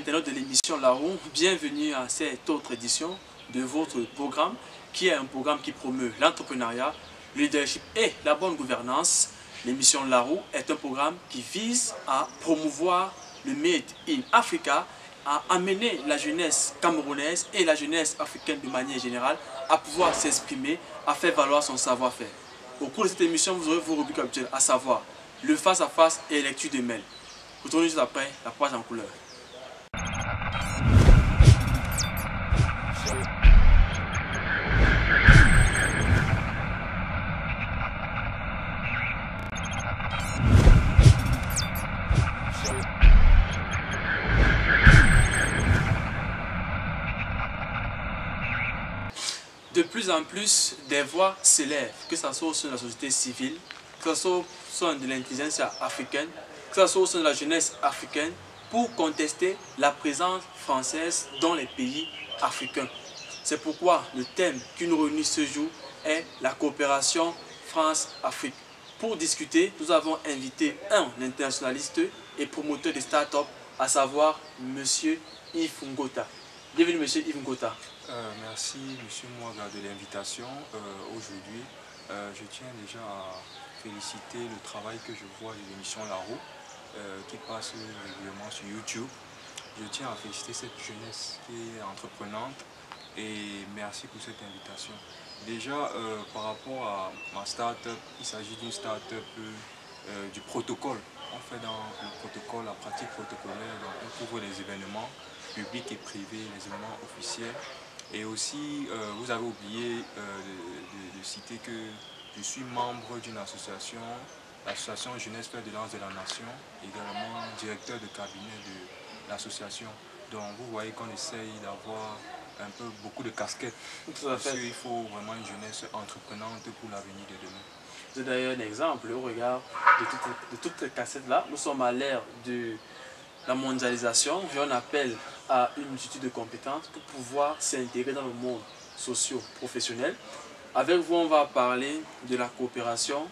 internautes de l'émission La Roue, bienvenue à cette autre édition de votre programme qui est un programme qui promeut l'entrepreneuriat, le leadership et la bonne gouvernance. L'émission La Roue est un programme qui vise à promouvoir le Made in Africa, à amener la jeunesse camerounaise et la jeunesse africaine de manière générale à pouvoir s'exprimer, à faire valoir son savoir-faire. Au cours de cette émission, vous aurez vos rubriques habituelles, à savoir le face-à-face et lecture de mails. Retournez juste après la page en couleur. De plus en plus, des voix s'élèvent, que ce soit au sein de la société civile, que ce soit au sein de l'intelligence africaine, que ce soit au sein de la jeunesse africaine, pour contester la présence française dans les pays africains. C'est pourquoi le thème qui nous réunit ce jour est la coopération France-Afrique. Pour discuter, nous avons invité un internationaliste et promoteur de start-up, à savoir M. Yves Ngota. Bienvenue M. Yves Ngota. Merci M. Mouaga de l'invitation. Aujourd'hui, je tiens déjà à féliciter le travail que je vois de l'émission La Roue qui passe régulièrement sur YouTube. Je tiens à féliciter cette jeunesse qui est entreprenante et merci pour cette invitation. Déjà, par rapport à ma start-up, il s'agit d'une start-up du protocole. On fait dans le protocole, la pratique protocolaire, donc on couvre les événements publics et privés, les événements officiels. Et aussi, vous avez oublié de citer que je suis membre d'une association, l'association Jeunesse Fer de Lance de la Nation, également directeur de cabinet de l'association. Donc vous voyez qu'on essaye d'avoir un peu beaucoup de casquettes. Parce qu'il faut vraiment une jeunesse entreprenante pour l'avenir de demain. C'est d'ailleurs un exemple au regard de toutes ces casquettes-là. Nous sommes à l'ère de la mondialisation, on appelle à une multitude de compétences pour pouvoir s'intégrer dans le monde socio-professionnel. Avec vous, on va parler de la coopération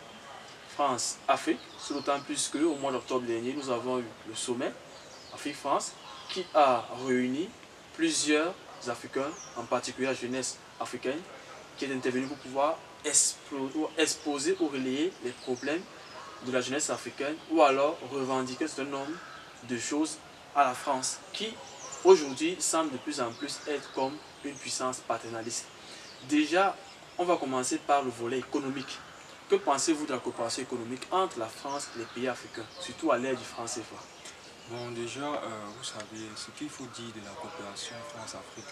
France-Afrique, d'autant plus qu'au mois d'octobre dernier, nous avons eu le sommet Afrique-France qui a réuni plusieurs Africains, en particulier la jeunesse africaine, qui est intervenue pour pouvoir exposer ou relayer les problèmes de la jeunesse africaine ou alors revendiquer un nombre de choses à la France qui aujourd'hui semble de plus en plus être comme une puissance paternaliste. Déjà, on va commencer par le volet économique. Que pensez-vous de la coopération économique entre la France et les pays africains, surtout à l'ère du franc CFA? Bon, déjà, vous savez, ce qu'il faut dire de la coopération France-Afrique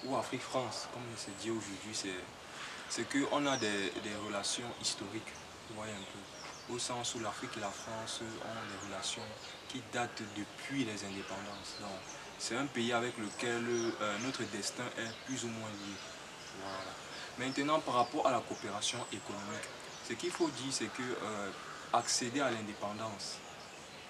ou Afrique-France, comme il se dit aujourd'hui, c'est qu'on a des relations historiques, vous voyez un peu, au sens où l'Afrique et la France ont des relations qui datent depuis les indépendances. Donc, c'est un pays avec lequel notre destin est plus ou moins lié. Voilà. Maintenant, par rapport à la coopération économique, ce qu'il faut dire, c'est que accéder à l'indépendance,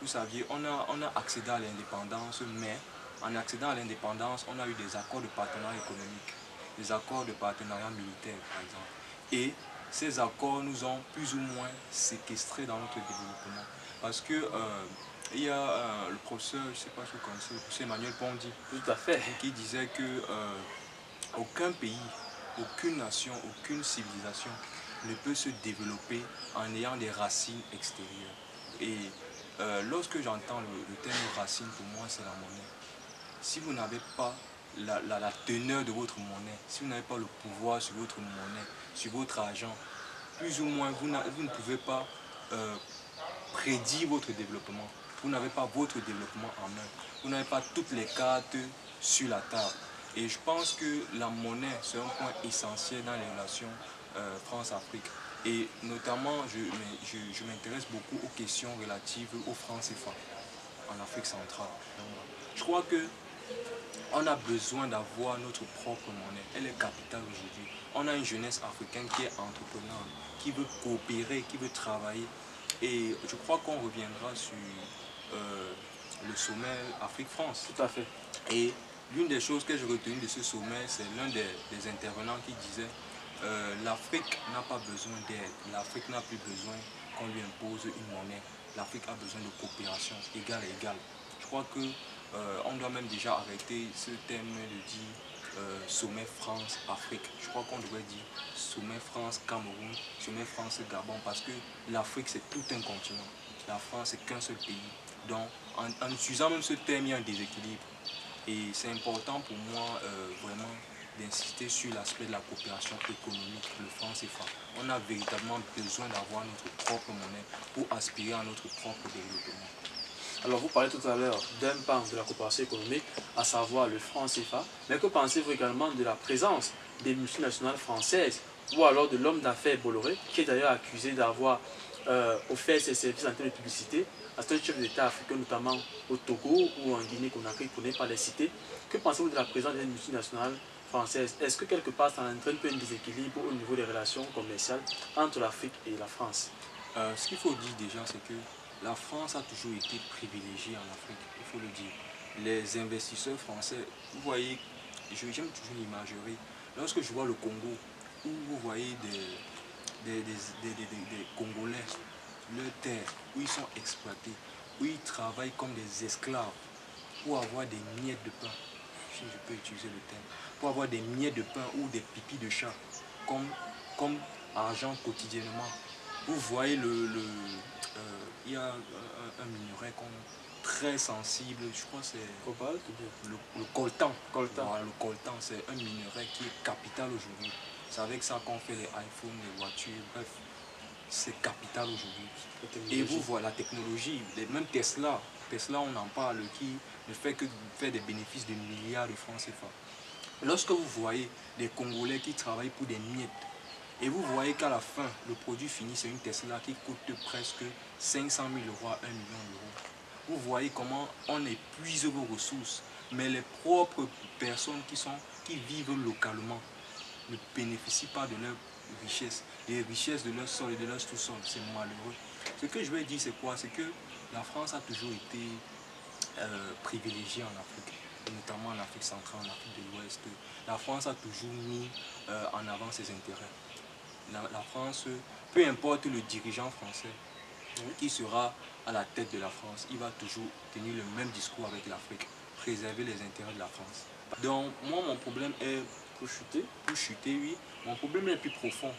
vous saviez, on a accédé à l'indépendance, mais en accédant à l'indépendance, on a eu des accords de partenariat économique, des accords de partenariat militaire, par exemple. Et ces accords nous ont plus ou moins séquestrés dans notre développement. Parce que il y a le professeur, je ne sais pas si vous connaissez, le professeur Emmanuel Pondy, tout à fait, qui disait que aucun pays, aucune nation, aucune civilisation ne peut se développer en ayant des racines extérieures. Et lorsque j'entends le terme racine, pour moi, c'est la monnaie. Si vous n'avez pas la teneur de votre monnaie, si vous n'avez pas le pouvoir sur votre monnaie, sur votre argent, plus ou moins, vous ne pouvez pas prédire votre développement. Vous n'avez pas votre développement en main. Vous n'avez pas toutes les cartes sur la table. Et je pense que la monnaie, c'est un point essentiel dans les relations France-Afrique. Et notamment, je m'intéresse beaucoup aux questions relatives au franc CFA en Afrique centrale. Je crois que on a besoin d'avoir notre propre monnaie. Elle est capitale aujourd'hui. On a une jeunesse africaine qui est entreprenante, qui veut coopérer, qui veut travailler. Et je crois qu'on reviendra sur le sommet Afrique-France. Tout à fait. Et l'une des choses que j'ai retenues de ce sommet, c'est l'un des intervenants qui disait l'Afrique n'a pas besoin d'aide, l'Afrique n'a plus besoin qu'on lui impose une monnaie. L'Afrique a besoin de coopération égale à égale. Je crois que on doit même déjà arrêter ce thème de dire sommet France-Afrique. Je crois qu'on devrait dire sommet France-Cameroun, sommet France-Gabon, parce que l'Afrique c'est tout un continent. La France c'est qu'un seul pays. Donc en utilisant même ce terme, il y a un déséquilibre. Et c'est important pour moi vraiment d'insister sur l'aspect de la coopération économique, le franc CFA. On a véritablement besoin d'avoir notre propre monnaie pour aspirer à notre propre développement. Alors vous parlez tout à l'heure d'un pan de la coopération économique, à savoir le franc CFA, mais que pensez-vous également de la présence des multinationales françaises ou alors de l'homme d'affaires Bolloré, qui est d'ailleurs accusé d'avoir offert ses services en termes de publicité à certains chefs d'État africains, notamment au Togo ou en Guinée-Conakry, pour ne pas les citer. Que pensez-vous de la présence des multinationales françaises? Est-ce que quelque part ça entraîne un déséquilibre au niveau des relations commerciales entre l'Afrique et la France? Ce qu'il faut dire déjà, c'est que la France a toujours été privilégiée en Afrique, il faut le dire. Les investisseurs français, vous voyez, j'aime toujours l'imagerie. Lorsque je vois le Congo, où vous voyez des Congolais, leurs terres, où ils sont exploités, où ils travaillent comme des esclaves pour avoir des miettes de pain, si je peux utiliser le terme, pour avoir des miettes de pain ou des pipis de chat comme argent quotidiennement. Vous voyez, il y a un minerai très sensible, je crois que c'est Cobalt, le coltan. coltan. Le coltan, c'est un minerai qui est capital aujourd'hui. C'est avec ça qu'on fait les iPhones, les voitures, bref, c'est capital aujourd'hui. Et vous voyez la technologie, même Tesla, on en parle, qui ne fait que faire des bénéfices de milliards de francs CFA. Lorsque vous voyez des Congolais qui travaillent pour des miettes, et vous voyez qu'à la fin, le produit fini, c'est une Tesla qui coûte presque 500 000 euros à 1 million d'euros. Vous voyez comment on épuise vos ressources, mais les propres personnes qui vivent localement ne bénéficient pas de leurs richesses, des richesses de leur sol et de leur sous-sol. C'est malheureux. Ce que je veux dire, c'est quoi? C'est que la France a toujours été privilégiée en Afrique, notamment en Afrique centrale, en Afrique de l'Ouest. La France a toujours mis en avant ses intérêts. La France, peu importe le dirigeant français qui sera à la tête de la France, il va toujours tenir le même discours avec l'Afrique, préserver les intérêts de la France. Donc moi, mon problème est pour chuter, oui. Mon problème est plus profond.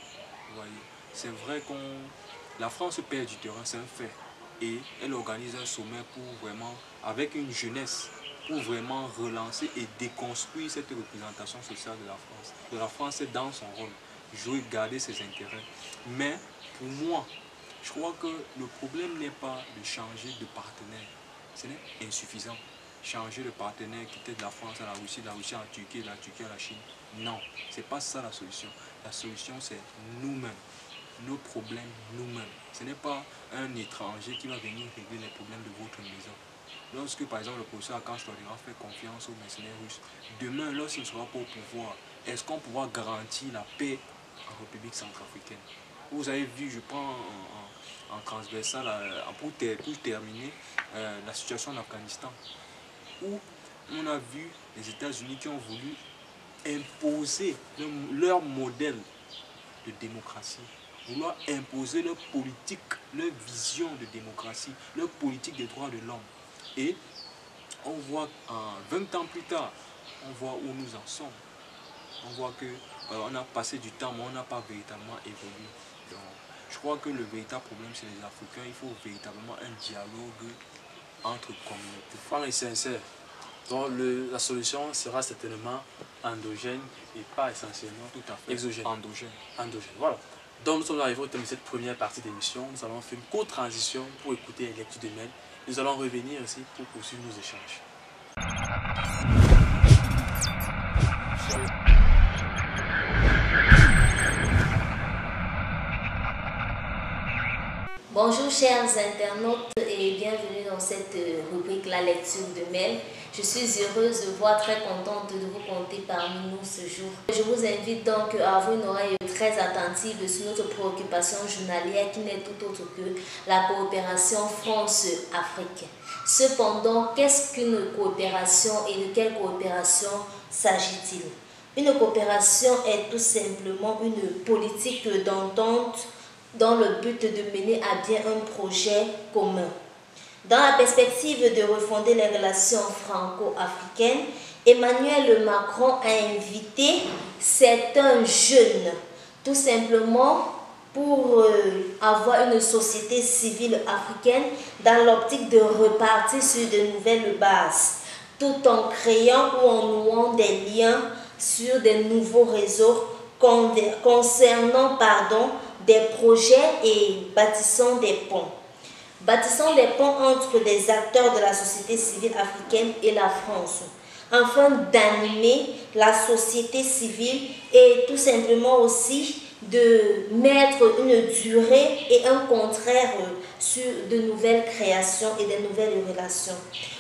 Vous voyez, c'est vrai que la France perd du terrain, c'est un fait. Et elle organise un sommet pour vraiment, avec une jeunesse, pour vraiment relancer et déconstruire cette représentation sociale de la France. La France est dans son rôle, jouer, garder ses intérêts. Mais pour moi, je crois que le problème n'est pas de changer de partenaire. Ce n'est insuffisant. Changer de partenaire, quitter de la France à la Russie à la Turquie, de la Turquie à la Chine. Non, ce n'est pas ça la solution. La solution, c'est nous-mêmes. Nos problèmes nous-mêmes. Ce n'est pas un étranger qui va venir régler les problèmes de votre maison. Lorsque, par exemple, le professeur Akash Touadéra fait confiance aux mercenaires russes, demain, lorsqu'il ne sera pas au pouvoir, est-ce qu'on pourra garantir la paix en République centrafricaine? Vous avez vu, je prends en transversal, pour terminer, la situation en Afghanistan, où on a vu les États-Unis qui ont voulu imposer leur modèle de démocratie, vouloir imposer leur politique, leur vision de démocratie, leur politique des droits de l'homme. Et on voit 20 ans plus tard, on voit où nous en sommes. On voit qu'on a passé du temps, mais on n'a pas véritablement évolué. Donc, je crois que le véritable problème, c'est les Africains. Il faut véritablement un dialogue entre communautés. Franc et sincère. Donc la solution sera certainement endogène et pas essentiellement tout à fait exogène. Endogène. Voilà. Donc nous sommes arrivés au terme de cette première partie d'émission. Nous allons faire une courte transition pour écouter les lectures de mails. Nous allons revenir ici pour poursuivre nos échanges. Bonjour chers internautes et bienvenue dans cette rubrique La lecture de mail. Je suis heureuse de voir, très contente de vous compter parmi nous ce jour. Je vous invite donc à avoir une oreille très attentive sur notre préoccupation journalière qui n'est tout autre que la coopération France-Afrique. Cependant, qu'est-ce qu'une coopération et de quelle coopération s'agit-il? Une coopération est tout simplement une politique d'entente dans le but de mener à bien un projet commun. Dans la perspective de refonder les relations franco-africaines, Emmanuel Macron a invité certains jeunes, tout simplement pour avoir une société civile africaine dans l'optique de repartir sur de nouvelles bases, tout en créant ou en nouant des liens sur des nouveaux réseaux concernant des projets et bâtissant des ponts. Bâtissant des ponts entre des acteurs de la société civile africaine et la France, afin d'animer la société civile et tout simplement aussi de mettre une durée et un contraire sur de nouvelles créations et de nouvelles relations.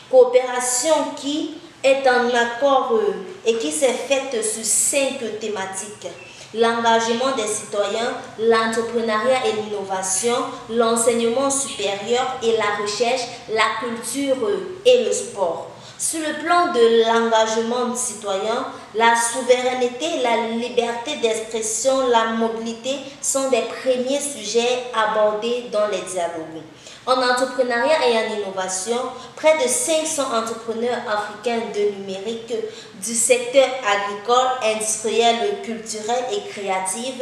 Coopération qui est en accord et qui s'est faite sur 5 thématiques. L'engagement des citoyens, l'entrepreneuriat et l'innovation, l'enseignement supérieur et la recherche, la culture et le sport. Sur le plan de l'engagement citoyen, la souveraineté, la liberté d'expression, la mobilité sont des premiers sujets abordés dans les dialogues. En entrepreneuriat et en innovation, près de 500 entrepreneurs africains de numérique du secteur agricole, industriel, culturel et créatif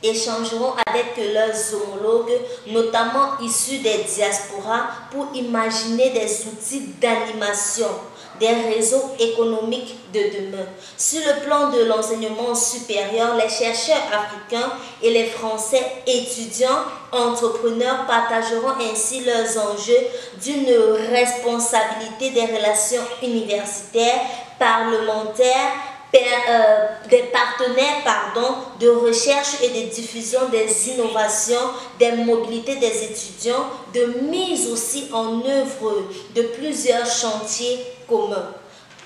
échangeront avec leurs homologues, notamment issus des diasporas, pour imaginer des outils d'animation des réseaux économiques de demain. Sur le plan de l'enseignement supérieur, les chercheurs africains et les Français étudiants, entrepreneurs partageront ainsi leurs enjeux d'une responsabilité des relations universitaires, parlementaires, des partenaires de recherche et de diffusion des innovations, des mobilités des étudiants, de mise aussi en œuvre de plusieurs chantiers communs.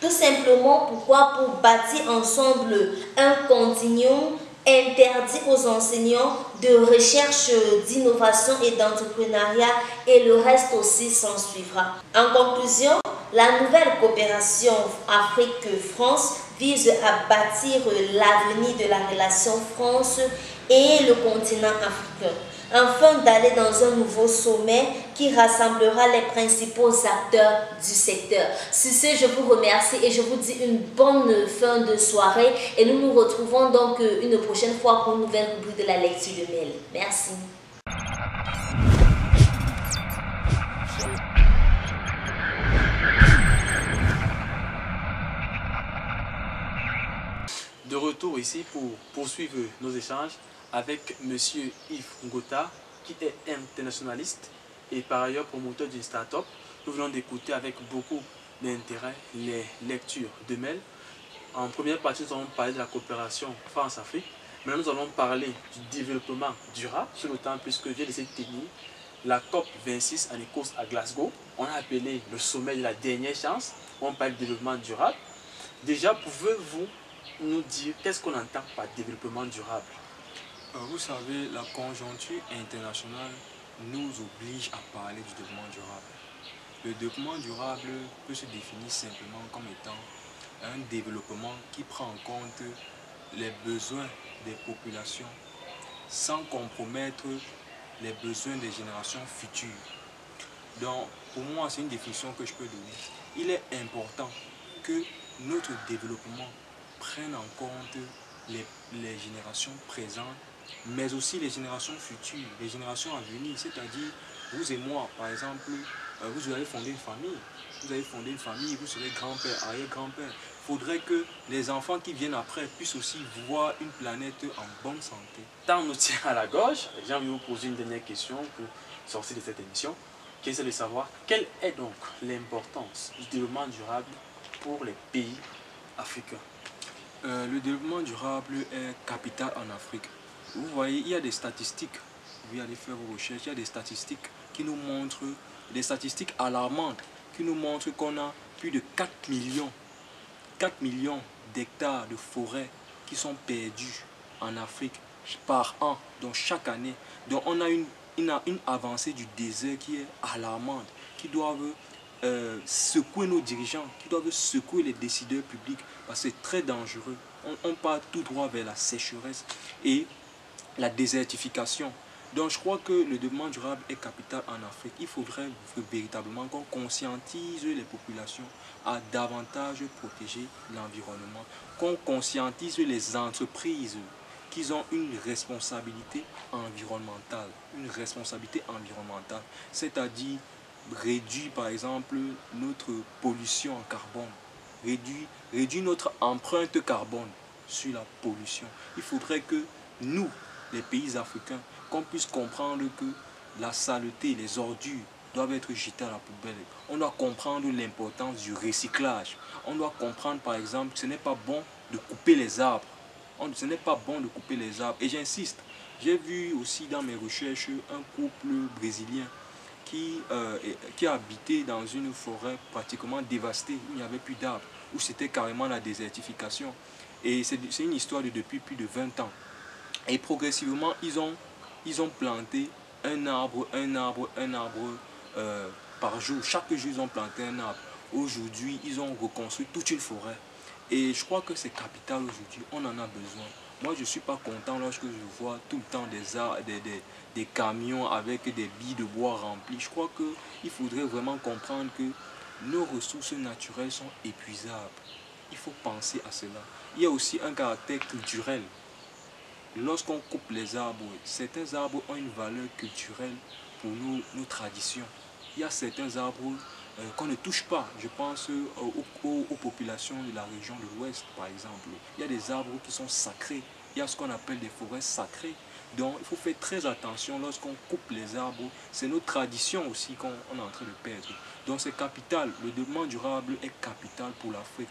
Tout simplement pourquoi? Pour bâtir ensemble un continuum interdit aux enseignants de recherche, d'innovation et d'entrepreneuriat, et le reste aussi s'en suivra. En conclusion, la nouvelle coopération Afrique-France vise à bâtir l'avenir de la relation France et le continent africain, afin d'aller dans un nouveau sommet qui rassemblera les principaux acteurs du secteur. Sur ce, je vous remercie et je vous dis une bonne fin de soirée, et nous nous retrouvons donc une prochaine fois pour une nouvelle rubrique de la lecture de mail. Merci. De retour ici pour poursuivre nos échanges avec M. Yves Ngota, qui est internationaliste et par ailleurs promoteur d'une start-up. Nous venons d'écouter avec beaucoup d'intérêt les lectures de mail. En première partie, nous allons parler de la coopération France-Afrique. Maintenant, nous allons parler du développement durable sur le temps, puisque j'ai laissé tenir la COP26 en Écosse à Glasgow. On a appelé le sommet de la dernière chance. On parle de développement durable. Déjà, pouvez-vous nous dire qu'est-ce qu'on entend par développement durable? Vous savez, la conjoncture internationale nous oblige à parler du développement durable. Le développement durable peut se définir simplement comme étant un développement qui prend en compte les besoins des populations sans compromettre les besoins des générations futures. Donc, pour moi, c'est une définition que je peux donner. Il est important que notre développement prenne en compte les générations présentes, mais aussi les générations futures, les générations à venir. C'est-à-dire, vous et moi, par exemple, vous allez fonder une famille. Vous allez fonder une famille, vous serez grand-père, arrière-grand-père. Il faudrait que les enfants qui viennent après puissent aussi voir une planète en bonne santé. Tant nous tient à la gorge, j'ai envie de vous poser une dernière question pour sortir de cette émission, qui est de savoir quelle est donc l'importance du développement durable pour les pays africains. Le développement durable est capital en Afrique. Vous voyez, il y a des statistiques, vous allez faire vos recherches, il y a des statistiques qui nous montrent, des statistiques alarmantes, qui nous montrent qu'on a plus de 4 millions d'hectares de forêts qui sont perdus en Afrique par an, donc chaque année. Donc on a une avancée du désert qui est alarmante, qui doivent secouer nos dirigeants, qui doivent secouer les décideurs publics, parce que c'est très dangereux. On part tout droit vers la sécheresse et la désertification. Donc je crois que le développement durable est capital en Afrique. Il faudrait véritablement qu'on conscientise les populations à davantage protéger l'environnement, qu'on conscientise les entreprises qu'ils ont une responsabilité environnementale, c'est-à-dire réduire par exemple notre pollution en carbone, réduire notre empreinte carbone sur la pollution. Il faudrait que nous, les pays africains, qu'on puisse comprendre que la saleté, les ordures doivent être jetées à la poubelle. On doit comprendre l'importance du recyclage. On doit comprendre par exemple que ce n'est pas bon de couper les arbres. Ce n'est pas bon de couper les arbres. Et j'insiste, j'ai vu aussi dans mes recherches un couple brésilien qui habitait dans une forêt pratiquement dévastée, où il n'y avait plus d'arbres, où c'était carrément la désertification. Et c'est une histoire de depuis plus de 20 ans. Et progressivement, ils ont planté un arbre par jour. Chaque jour, ils ont planté un arbre. Aujourd'hui, ils ont reconstruit toute une forêt. Et je crois que c'est capital aujourd'hui. On en a besoin. Moi, je ne suis pas content lorsque je vois tout le temps des camions avec des billes de bois remplies. Je crois qu'il faudrait vraiment comprendre que nos ressources naturelles sont épuisables. Il faut penser à cela. Il y a aussi un caractère culturel. Lorsqu'on coupe les arbres, certains arbres ont une valeur culturelle pour nos traditions. Il y a certains arbres qu'on ne touche pas. Je pense aux populations de la région de l'Ouest, par exemple. Il y a des arbres qui sont sacrés. Il y a ce qu'on appelle des forêts sacrées. Donc, il faut faire très attention lorsqu'on coupe les arbres. C'est nos traditions aussi qu'on est en train de perdre. Donc, c'est capital. Le développement durable est capital pour l'Afrique.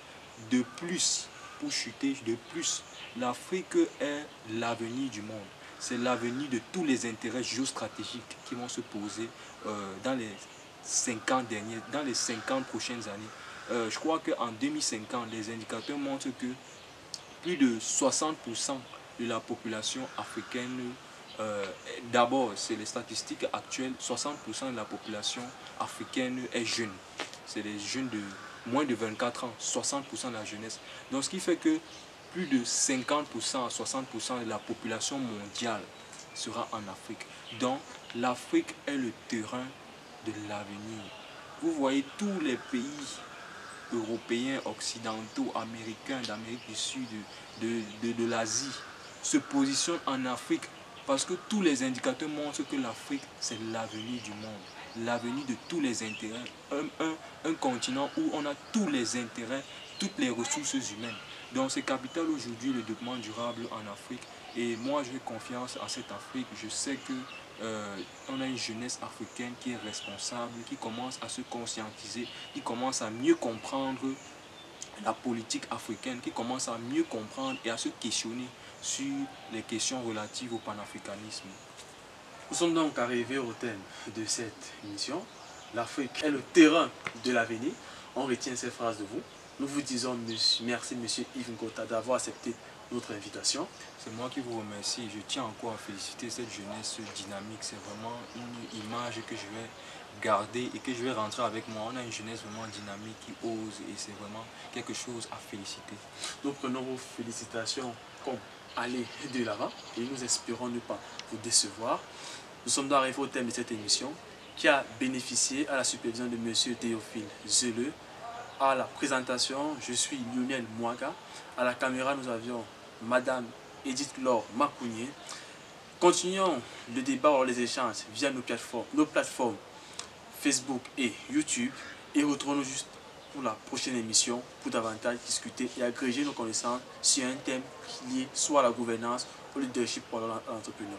De plus, pour chuter, de plus, l'Afrique est l'avenir du monde. C'est l'avenir de tous les intérêts géostratégiques qui vont se poser dans les 50 prochaines années. Je crois qu'en 2050, les indicateurs montrent que plus de 60% de la population africaine, d'abord c'est les statistiques actuelles, 60% de la population africaine est jeune. C'est les jeunes de moins de 24 ans, 60% de la jeunesse. Donc ce qui fait que plus de 50% à 60% de la population mondiale sera en Afrique. Donc l'Afrique est le terrain de l'avenir. Vous voyez tous les pays européens, occidentaux, américains, d'Amérique du Sud, de l'Asie, se positionnent en Afrique parce que tous les indicateurs montrent que l'Afrique, c'est l'avenir du monde, l'avenir de tous les intérêts, un continent où on a tous les intérêts, toutes les ressources humaines. Donc c'est capital aujourd'hui le développement durable en Afrique et moi j'ai confiance en cette Afrique. Je sais que on a une jeunesse africaine qui est responsable, qui commence à se conscientiser, qui commence à mieux comprendre la politique africaine, qui commence à mieux comprendre et à se questionner sur les questions relatives au panafricanisme. Nous sommes donc arrivés au thème de cette émission. L'Afrique est le terrain de l'avenir. On retient ces phrases de vous. Nous vous disons merci, monsieur Yves Ngota, d'avoir accepté notre invitation. C'est moi qui vous remercie. Je tiens encore à féliciter cette jeunesse dynamique. C'est vraiment une image que je vais garder et que je vais rentrer avec moi. On a une jeunesse vraiment dynamique qui ose et c'est vraiment quelque chose à féliciter. Nous prenons vos félicitations comme aller de l'avant et nous espérons ne pas vous décevoir. Nous sommes arrivés au thème de cette émission qui a bénéficié à la supervision de monsieur Théophile Zeleux. À la présentation, je suis Lionel Mouaga. À la caméra, nous avions madame Edith Laure Macounier. Continuons le débat ou les échanges via nos plateformes Facebook et YouTube. Et retrouvons-nous juste pour la prochaine émission pour davantage discuter et agréger nos connaissances sur un thème lié soit à la gouvernance, au leadership ou à l'entrepreneuriat.